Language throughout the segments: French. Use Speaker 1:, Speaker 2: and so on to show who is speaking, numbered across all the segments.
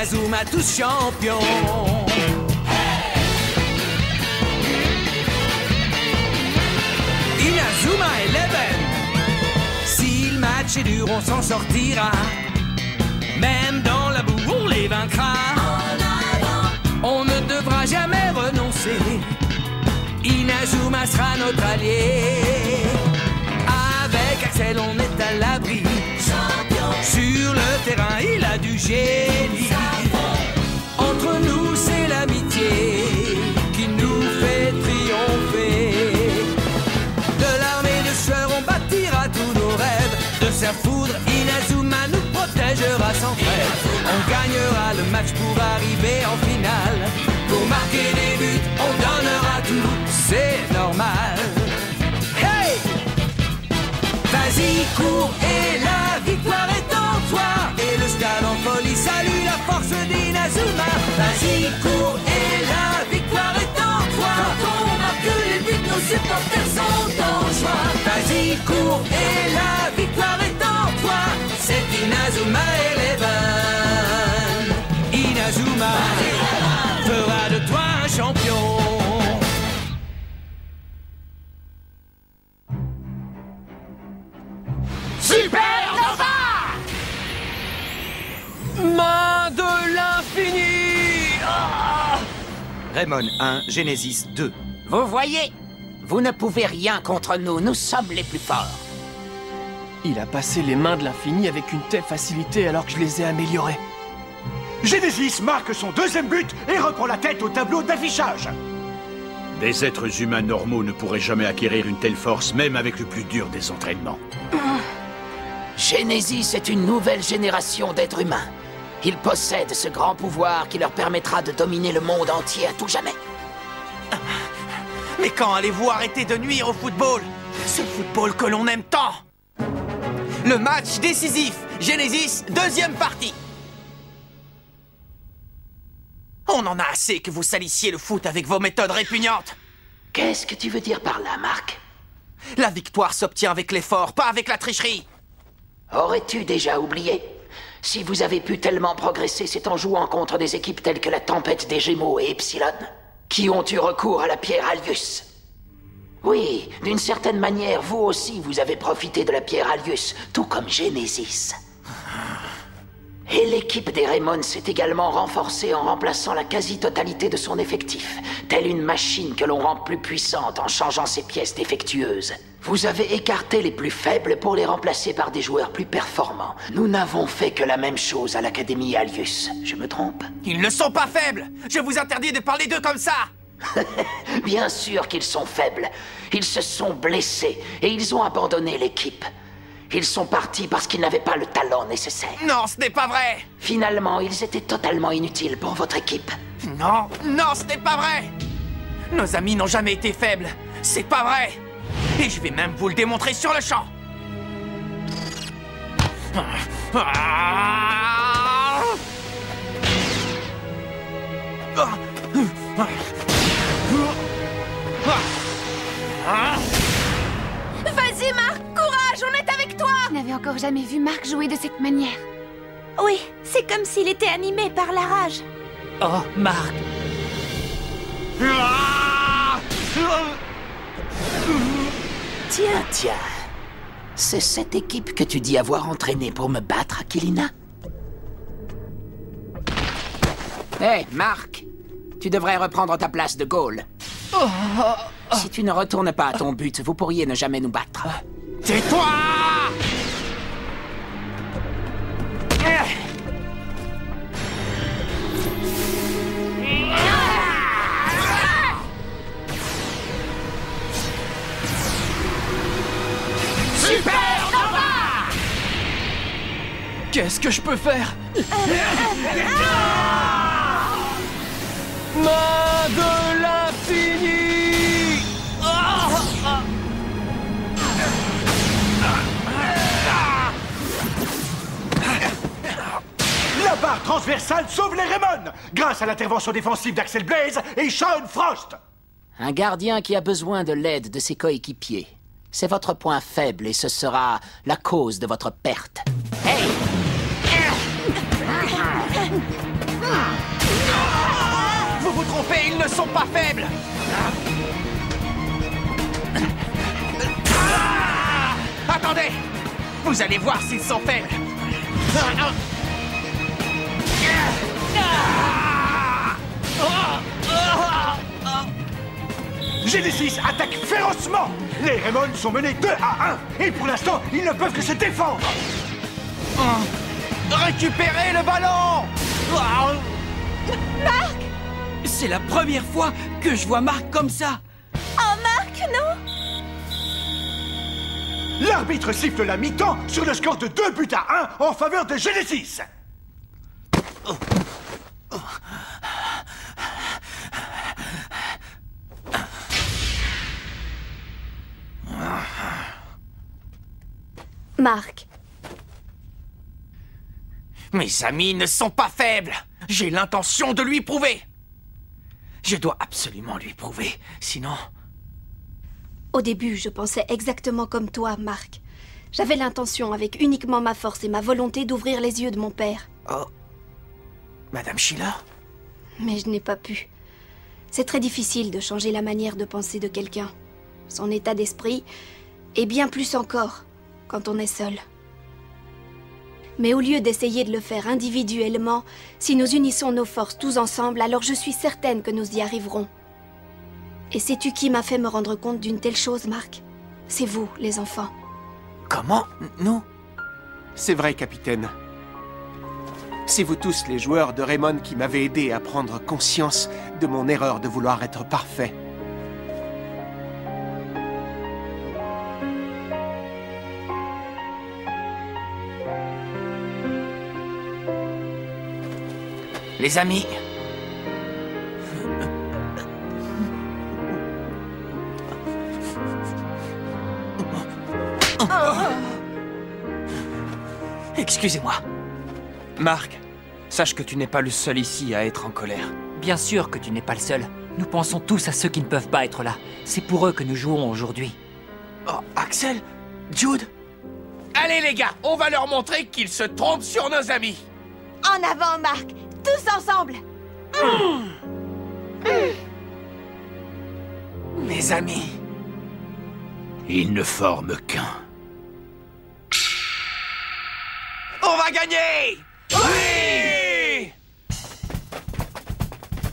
Speaker 1: Inazuma tous champions. Inazuma Eleven. Si le match est dur, on s'en sortira. Même dans la boue, on les vaincra. On ne devra jamais renoncer. Inazuma sera notre allié. Avec Axel, on est à l'abri. Sur le terrain, il a du génie. Entre nous, c'est l'amitié qui nous fait triompher. De l'armée de sueur, on bâtira tous nos rêves. De sa foudre, Inazuma nous protégera sans trêve. On gagnera le match pour arriver en finale. Pour marquer des buts, on donnera tout, c'est normal. Hey! Vas-y, cours et la victoire est en toi. Et le stade en folie salue la force d'Inazuma. Vas-y, cours et la victoire est en toi. Quand on marque les buts, nos supporters sont en joie. Vas-y, cours et la victoire est en toi. C'est Inazuma Eleven. Inazuma fera de toi un champion.
Speaker 2: Supernova!
Speaker 1: Main de l'infini.
Speaker 3: Raymond 1, Genesis 2.
Speaker 2: Vous voyez? Vous ne pouvez rien contre nous, nous sommes les plus forts.
Speaker 4: Il a passé les mains de l'infini avec une telle facilité alors que je les ai améliorées.
Speaker 5: Genesis marque son deuxième but et reprend la tête au tableau d'affichage.
Speaker 6: Des êtres humains normaux ne pourraient jamais acquérir une telle force, même avec le plus dur des entraînements.
Speaker 2: Genesis est une nouvelle génération d'êtres humains. Ils possèdent ce grand pouvoir qui leur permettra de dominer le monde entier à tout jamais.
Speaker 3: Mais quand allez-vous arrêter de nuire au football? Ce football que l'on aime tant! Le match décisif, Genesis, deuxième partie. On en a assez que vous salissiez le foot avec vos méthodes répugnantes.
Speaker 2: Qu'est-ce que tu veux dire par là, Marc?
Speaker 3: La victoire s'obtient avec l'effort, pas avec la tricherie.
Speaker 2: Aurais-tu déjà oublié? Si vous avez pu tellement progresser, c'est en jouant contre des équipes telles que la Tempête des Gémeaux et Epsilon, qui ont eu recours à la pierre Alius. Oui, d'une certaine manière, vous aussi, vous avez profité de la pierre Alius, tout comme Genesis. Et l'équipe des Raymond s'est également renforcée en remplaçant la quasi-totalité de son effectif, telle une machine que l'on rend plus puissante en changeant ses pièces défectueuses. Vous avez écarté les plus faibles pour les remplacer par des joueurs plus performants. Nous n'avons fait que la même chose à l'Académie Alius. Je me trompe?
Speaker 3: Ils ne sont pas faibles. Je vous interdis de parler d'eux comme ça.
Speaker 2: Bien sûr qu'ils sont faibles. Ils se sont blessés et ils ont abandonné l'équipe. Ils sont partis parce qu'ils n'avaient pas le talent nécessaire.
Speaker 3: Non, ce n'est pas vrai.
Speaker 2: Finalement, ils étaient totalement inutiles pour votre équipe.
Speaker 3: Non, non, ce n'est pas vrai. Nos amis n'ont jamais été faibles. C'est pas vrai. Et je vais même vous le démontrer sur le champ.
Speaker 7: Vas-y, Marc, courage, on est avec toi! Je n'avais encore jamais vu Marc jouer de cette manière. Oui, c'est comme s'il était animé par la rage.
Speaker 1: Oh, Marc.
Speaker 2: Tiens. C'est cette équipe que tu dis avoir entraînée pour me battre, Akilina? Hé, Marc! Tu devrais reprendre ta place de goal. Si tu ne retournes pas à ton but, vous pourriez ne jamais nous battre.
Speaker 3: Tais-toi!
Speaker 2: Supernova!
Speaker 4: Qu'est-ce que je peux faire? Main de l'infini!
Speaker 5: La barre transversale sauve les Raymond grâce à l'intervention défensive d'Axel Blaze et Sean Frost.
Speaker 2: Un gardien qui a besoin de l'aide de ses coéquipiers. C'est votre point faible et ce sera la cause de votre perte. Hey!
Speaker 3: sont pas faibles. Attendez! Vous allez voir s'ils sont faibles.
Speaker 5: Genesis attaque férocement. Les Raymond sont menés 2-1. Et pour l'instant, ils ne peuvent que se défendre.
Speaker 3: Récupérez le ballon!
Speaker 1: Marc! C'est la première fois que je vois Marc comme ça.
Speaker 7: Oh, Marc, non!
Speaker 5: L'arbitre siffle la mi-temps sur le score de 2-1 en faveur de Genesis.
Speaker 8: Marc.
Speaker 3: Mes amis ne sont pas faibles. J'ai l'intention de lui prouver. Je dois absolument lui prouver, sinon...
Speaker 8: Au début, je pensais exactement comme toi, Marc. J'avais l'intention, avec uniquement ma force et ma volonté, d'ouvrir les yeux de mon père.
Speaker 3: Oh... Madame Sheila?
Speaker 8: Mais je n'ai pas pu. C'est très difficile de changer la manière de penser de quelqu'un. Son état d'esprit, et bien plus encore, quand on est seul. Mais au lieu d'essayer de le faire individuellement, si nous unissons nos forces tous ensemble, alors je suis certaine que nous y arriverons. Et sais-tu qui m'a fait me rendre compte d'une telle chose, Marc? C'est vous, les enfants.
Speaker 3: Comment? Nous?
Speaker 4: C'est vrai, capitaine. C'est vous tous, les joueurs de Raymond, qui m'avez aidé à prendre conscience de mon erreur de vouloir être parfait.
Speaker 3: Les amis... Excusez-moi.
Speaker 9: Marc, sache que tu n'es pas le seul ici à être en colère.
Speaker 10: Bien sûr que tu n'es pas le seul. Nous pensons tous à ceux qui ne peuvent pas être là. C'est pour eux que nous jouons aujourd'hui.
Speaker 3: Oh, Axel? Jude? Allez les gars, on va leur montrer qu'ils se trompent sur nos amis.
Speaker 7: En avant, Marc! Tous ensemble!
Speaker 3: Mes amis...
Speaker 6: Ils ne forment qu'un.
Speaker 3: On va gagner! Oui!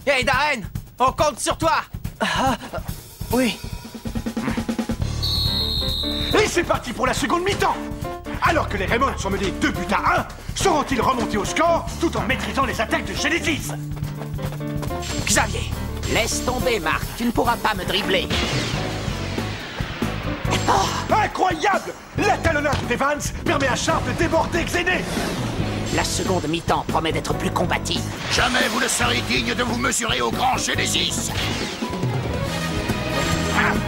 Speaker 3: Hey Darren, on compte sur toi!
Speaker 4: Oui.
Speaker 5: Et c'est parti pour la seconde mi-temps. Alors que les Raymond sont menés 2-1, sauront-ils remonter au score tout en maîtrisant les attaques de Genesis?
Speaker 3: Xavier!
Speaker 2: Laisse tomber, Marc. Tu ne pourras pas me dribbler.
Speaker 5: Incroyable! La talonnade d'Evans permet à Sharp de déborder Xéné.
Speaker 2: La seconde mi-temps promet d'être plus combative.
Speaker 6: Jamais vous ne serez digne de vous mesurer au grand Genesis.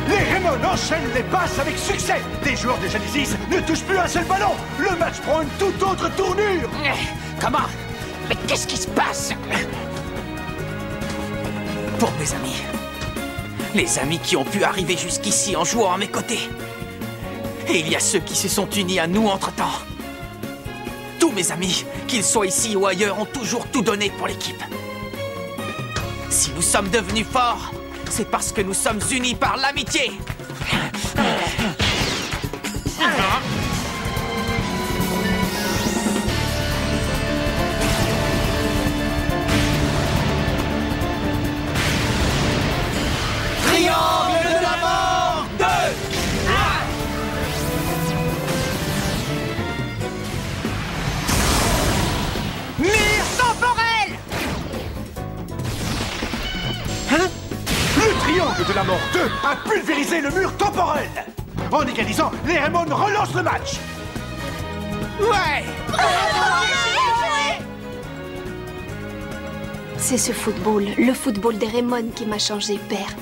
Speaker 5: Les Raymond enchaînent les passes avec succès. Les joueurs de Genesis ne touchent plus un seul ballon. Le match prend une toute autre tournure.
Speaker 2: Comment? Mais qu'est-ce qui se passe?
Speaker 3: Pour mes amis. Les amis qui ont pu arriver jusqu'ici en jouant à mes côtés. Et il y a ceux qui se sont unis à nous entre-temps. Tous mes amis, qu'ils soient ici ou ailleurs, ont toujours tout donné pour l'équipe. Si nous sommes devenus forts, c'est parce que nous sommes unis par l'amitié. Triangle de la mort 2. Mur temporel.
Speaker 5: Le triangle de la mort 2 a pulvérisé le mur temporel. En égalisant, les Raymond relancent le match.
Speaker 3: Ouais.
Speaker 8: C'est ce football, le football des Raymond qui m'a changé, père.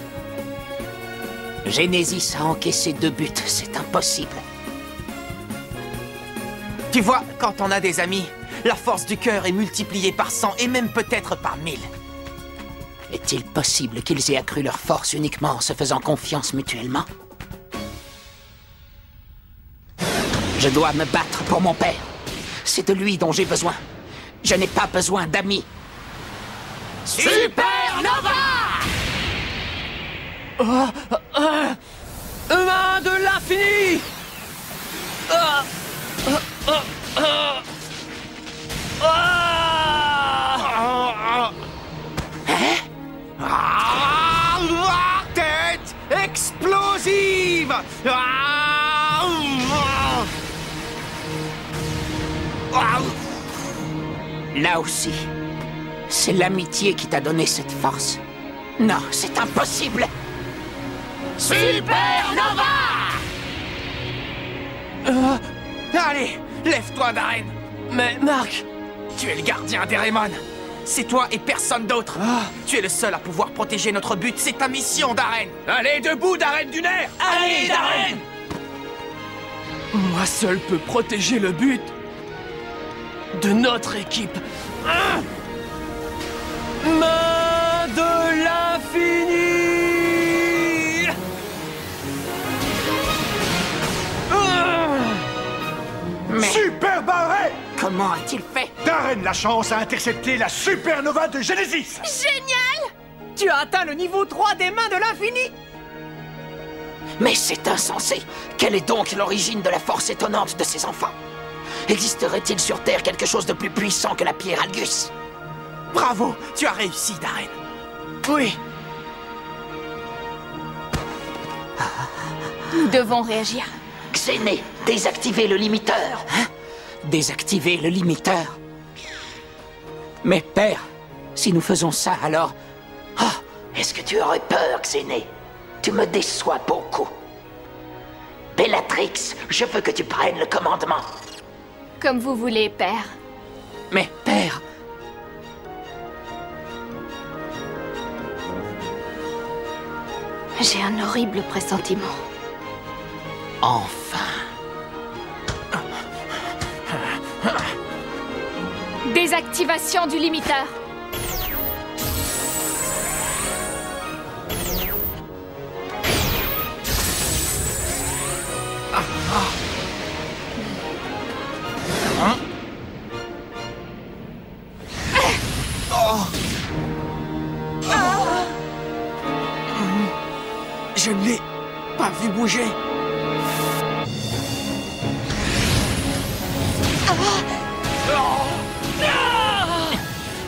Speaker 2: Genesis a encaissé 2 buts, c'est impossible.
Speaker 3: Tu vois, quand on a des amis, la force du cœur est multipliée par 100 et même peut-être par 1000.
Speaker 2: Est-il possible qu'ils aient accru leur force uniquement en se faisant confiance mutuellement? Je dois me battre pour mon père. C'est de lui dont j'ai besoin. Je n'ai pas besoin d'amis.
Speaker 3: Supernova! Humain de l'infini!
Speaker 4: Tête explosive!
Speaker 2: Là aussi, c'est l'amitié qui t'a donné cette force. Non, c'est impossible. Supernova!
Speaker 3: Allez, lève-toi, Darren! Mais Mark, tu es le gardien des Raymond. C'est toi et personne d'autre. Tu es le seul à pouvoir protéger notre but. C'est ta mission, Darren.
Speaker 6: Allez, debout, Darren Dunaire!
Speaker 3: Allez, Darren! Moi seul peux protéger le but de notre équipe. Main de l'infini!
Speaker 2: Mais
Speaker 5: Super barré!
Speaker 2: comment a-t-il fait?
Speaker 5: Darren Lachance a intercepté la supernova de Genesis!
Speaker 7: Génial!
Speaker 3: Tu as atteint le niveau 3 des mains de l'infini!
Speaker 2: Mais c'est insensé! Quelle est donc l'origine de la force étonnante de ces enfants? Existerait-il sur Terre quelque chose de plus puissant que la pierre Algus?
Speaker 3: Bravo, tu as réussi, Darren. Oui.
Speaker 7: Nous devons réagir.
Speaker 2: Xéné, désactivez le limiteur! Hein? Désactiver le limiteur? Mais père, si nous faisons ça, alors... Oh, est-ce que tu aurais peur, Xéné? Tu me déçois beaucoup. Bellatrix, je veux que tu prennes le commandement.
Speaker 7: Comme vous voulez, père.
Speaker 2: Mais père...
Speaker 8: J'ai un horrible pressentiment.
Speaker 2: Enfin...
Speaker 7: Désactivation du limiteur.
Speaker 3: Je ne l'ai pas vu bouger.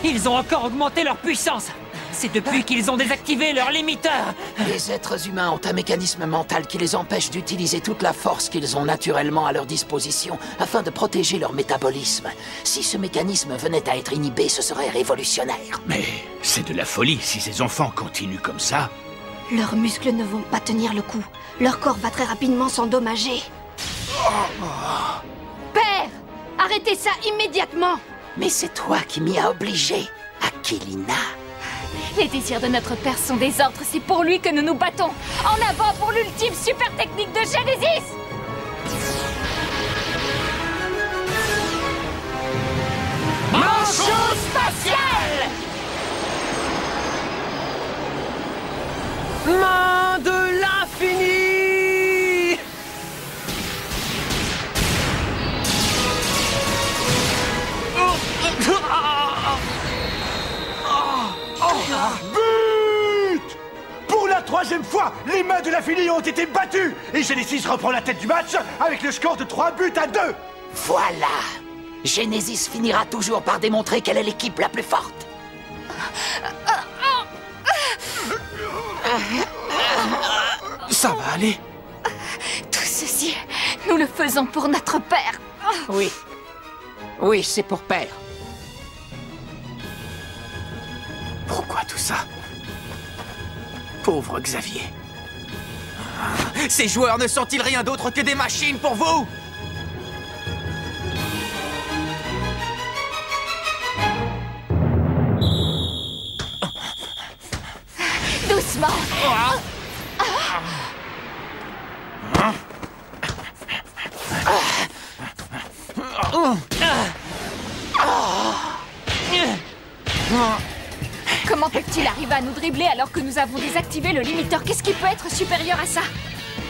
Speaker 10: Ils ont encore augmenté leur puissance. C'est depuis qu'ils ont désactivé leur limiteur.
Speaker 2: Les êtres humains ont un mécanisme mental qui les empêche d'utiliser toute la force qu'ils ont naturellement à leur disposition afin de protéger leur métabolisme. Si ce mécanisme venait à être inhibé, ce serait révolutionnaire.
Speaker 6: Mais c'est de la folie si ces enfants continuent comme ça.
Speaker 8: Leurs muscles ne vont pas tenir le coup. Leur corps va très rapidement s'endommager.
Speaker 7: Père! Arrêtez ça immédiatement!
Speaker 2: Mais c'est toi qui m'y as obligé, Aquilina.
Speaker 7: Les désirs de notre père sont des ordres, c'est pour lui que nous nous battons. En avant pour l'ultime super technique de Genesis!
Speaker 2: Manchot spatial!
Speaker 3: Main de l'infini!
Speaker 5: But! Pour la troisième fois, les mains de l'infini ont été battues et Genesis reprend la tête du match avec le score de 3-2.
Speaker 2: Voilà! Genesis finira toujours par démontrer qu'elle est l'équipe la plus forte.
Speaker 3: Ça va aller.
Speaker 7: Tout ceci, nous le faisons pour notre père.
Speaker 2: Oui. Oui, c'est pour père.
Speaker 3: Pourquoi tout ça? Pauvre Xavier. Ces joueurs ne sont-ils rien d'autre que des machines pour vous?
Speaker 7: Doucement. Comment peut-il arriver à nous dribbler alors que nous avons désactivé le limiteur? Qu'est-ce qui peut être supérieur à ça?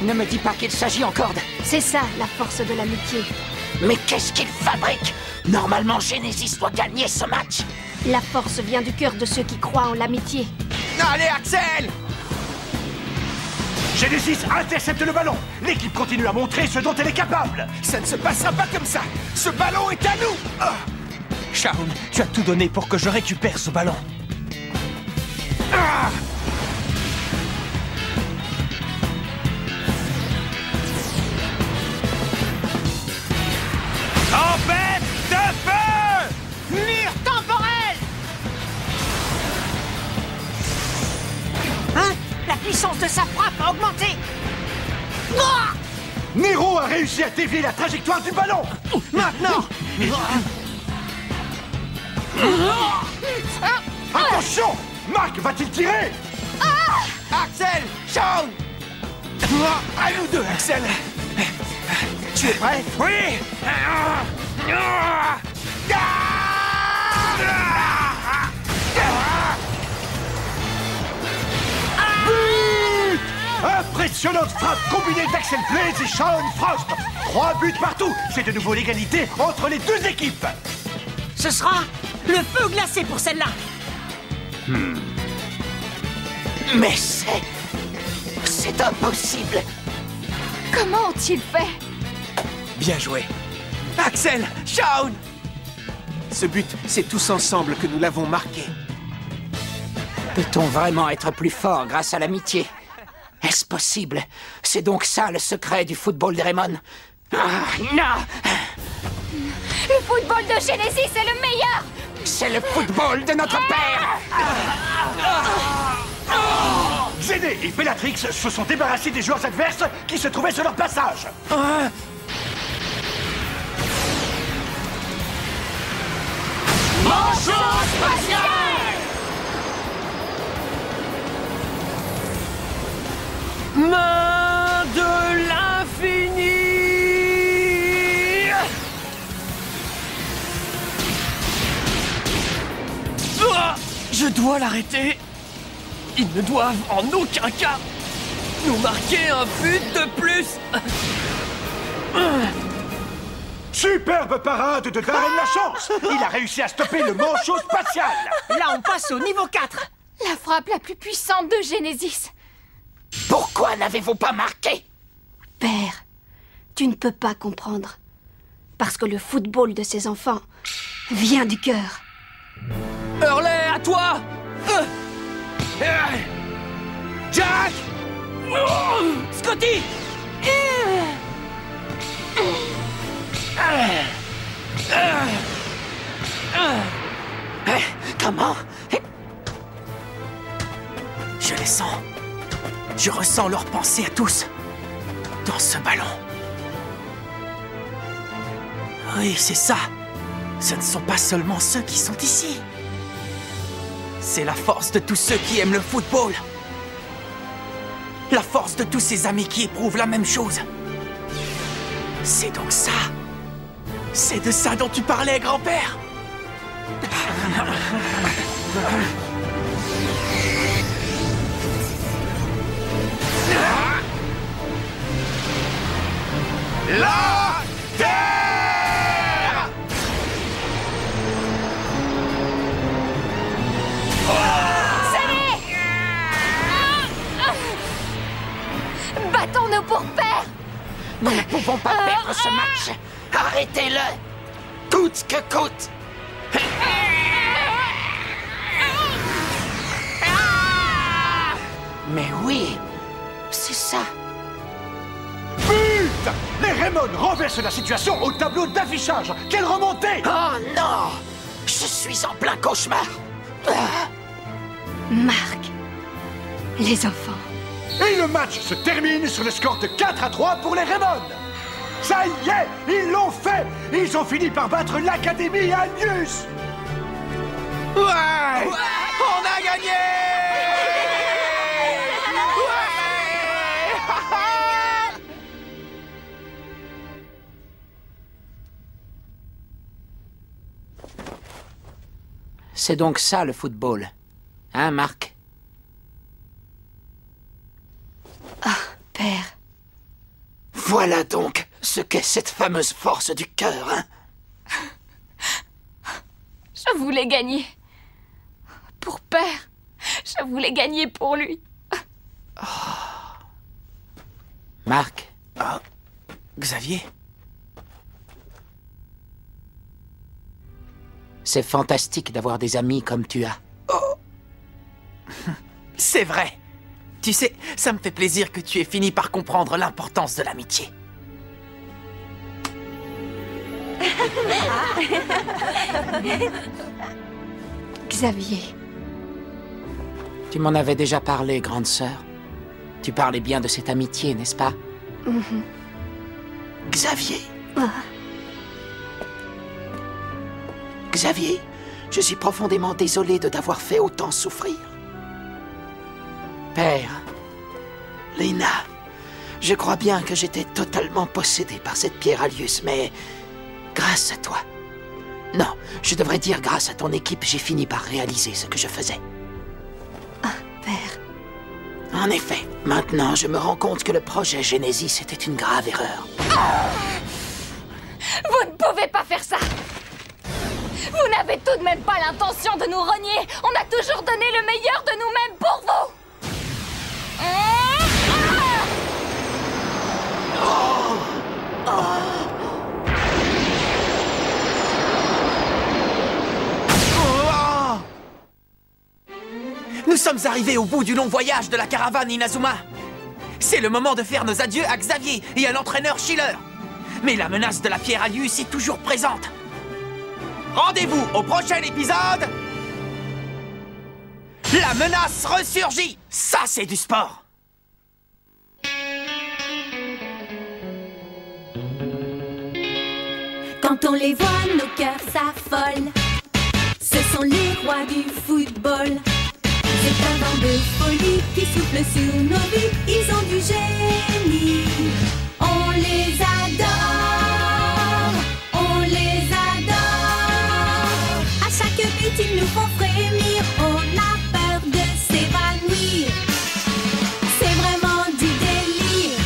Speaker 2: Ne me dis pas qu'il s'agit encore de...
Speaker 8: C'est ça, la force de l'amitié.
Speaker 2: Mais qu'est-ce qu'il fabrique? Normalement, Genesis doit gagner ce match.
Speaker 8: La force vient du cœur de ceux qui croient en l'amitié.
Speaker 3: Allez, Axel!
Speaker 5: Genesis intercepte le ballon. L'équipe continue à montrer ce dont elle est capable.
Speaker 4: Ça ne se passera pas comme ça. Ce ballon est à nous. Ah.
Speaker 9: Shaun, tu as tout donné pour que je récupère ce ballon.
Speaker 5: Ah.
Speaker 4: Tempête de feu!
Speaker 11: Mur temporel! Hein? La puissance de sa frappe a augmenté! Ah!
Speaker 5: Nero a réussi à dévier la trajectoire du ballon.
Speaker 11: Maintenant!
Speaker 5: Attention! Marc va-t-il tirer?
Speaker 4: Axel! Shaun! À nous deux, Axel! Tu es prêt?
Speaker 5: Oui! But! Impressionnante frappe combinée d'Axel Blaze et Shaun Frost. 3 buts partout. C'est de nouveau l'égalité entre les deux équipes.
Speaker 11: Ce sera le feu glacé pour celle-là!
Speaker 2: Mais c'est impossible.
Speaker 7: Comment ont-ils fait?
Speaker 4: Bien joué. Axel! Shaun! Ce but, c'est tous ensemble que nous l'avons marqué.
Speaker 2: Peut-on vraiment être plus fort grâce à l'amitié? Est-ce possible? C'est donc ça le secret du football de Raymond? Ah, non!
Speaker 7: Le football de Genesis est le meilleur!
Speaker 2: C'est le football de notre père!
Speaker 5: Zéné et Bellatrix se sont débarrassés des joueurs adverses qui se trouvaient sur leur passage.
Speaker 11: Manchot spatial!
Speaker 9: Main de l'infini! Ah, je dois l'arrêter. Ils ne doivent en aucun cas nous marquer un but de plus.
Speaker 5: Superbe parade de Darren Lachance. Il a réussi à stopper le manchot spatial.
Speaker 11: Là, on passe au niveau 4.
Speaker 7: La frappe la plus puissante de Genesis.
Speaker 2: Pourquoi n'avez-vous pas marqué?
Speaker 8: Père, tu ne peux pas comprendre. Parce que le football de ces enfants vient du cœur.
Speaker 9: Hurley, à toi!
Speaker 4: Jack!
Speaker 9: Scotty!
Speaker 2: Comment?
Speaker 3: Je les sens. Je ressens leurs pensées à tous. Dans ce ballon. Oui, c'est ça. Ce ne sont pas seulement ceux qui sont ici. C'est la force de tous ceux qui aiment le football. La force de tous ces amis qui éprouvent la même chose. C'est donc ça. C'est de ça dont tu parlais, grand-père.
Speaker 5: La terre!
Speaker 7: Battons-nous pour perdre!
Speaker 2: Nous ne pouvons pas perdre ce match. Arrêtez-le. Coûte que coûte. Mais oui, c'est ça.
Speaker 5: But! Les Raymond renversent la situation au tableau d'affichage. Quelle remontée!
Speaker 2: Oh non! Je suis en plein cauchemar.
Speaker 8: Marc, les enfants.
Speaker 5: Et le match se termine sur le score de 4-3 pour les Raymond. Ça y est, ils l'ont fait. Ils ont fini par battre l'Académie Albius.
Speaker 4: Ouais! On a gagné!
Speaker 2: C'est donc ça le football. Hein, Marc?
Speaker 8: Ah, père.
Speaker 2: Voilà donc ce qu'est cette fameuse force du cœur, hein?
Speaker 7: Je voulais gagner. Pour père. Je voulais gagner pour lui.
Speaker 2: Marc.
Speaker 3: Ah, Xavier?
Speaker 2: C'est fantastique d'avoir des amis comme tu as.
Speaker 3: Oh. C'est vrai. Tu sais, ça me fait plaisir que tu aies fini par comprendre l'importance de l'amitié.
Speaker 8: Xavier.
Speaker 2: Tu m'en avais déjà parlé, grande sœur. Tu parlais bien de cette amitié, n'est-ce pas? Xavier. Xavier, je suis profondément désolé de t'avoir fait autant souffrir. Père, Lena, je crois bien que j'étais totalement possédé par cette pierre Alius, mais grâce à toi... Non, je devrais dire grâce à ton équipe, j'ai fini par réaliser ce que je faisais.
Speaker 8: Ah, Père.
Speaker 2: En effet, maintenant je me rends compte que le projet Genesis était une grave erreur.
Speaker 7: Vous ne pouvez pas faire ça! Vous n'avez tout de même pas l'intention de nous renier! On a toujours donné le meilleur de nous-mêmes pour vous!
Speaker 3: Nous sommes arrivés au bout du long voyage de la caravane Inazuma. C'est le moment de faire nos adieux à Xavier et à l'entraîneur Schiller. Mais la menace de la pierre Alius est toujours présente. Rendez-vous au prochain épisode. La menace ressurgit. Ça, c'est du sport.
Speaker 12: Quand on les voit, nos cœurs s'affolent. Ce sont les rois du football. C'est un vent de folie qui souffle sur nos vies. Ils ont du génie. On les adore. On les adore. À chaque but, ils nous font frémir. On a peur de s'évanouir. C'est vraiment du délire.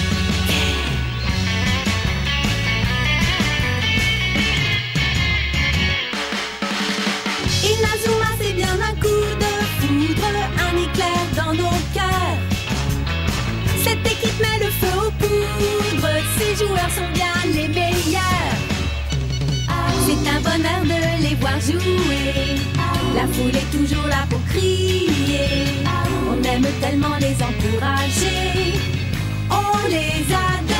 Speaker 12: Inazuma, c'est bien un coup de foudre, un éclair dans nos cœurs. Cette équipe met le feu aux poudres, ces joueurs sont bien les meilleurs. C'est un bonheur de les voir jouer, la foule est toujours là pour crier. On aime tellement les encourager, on les adore.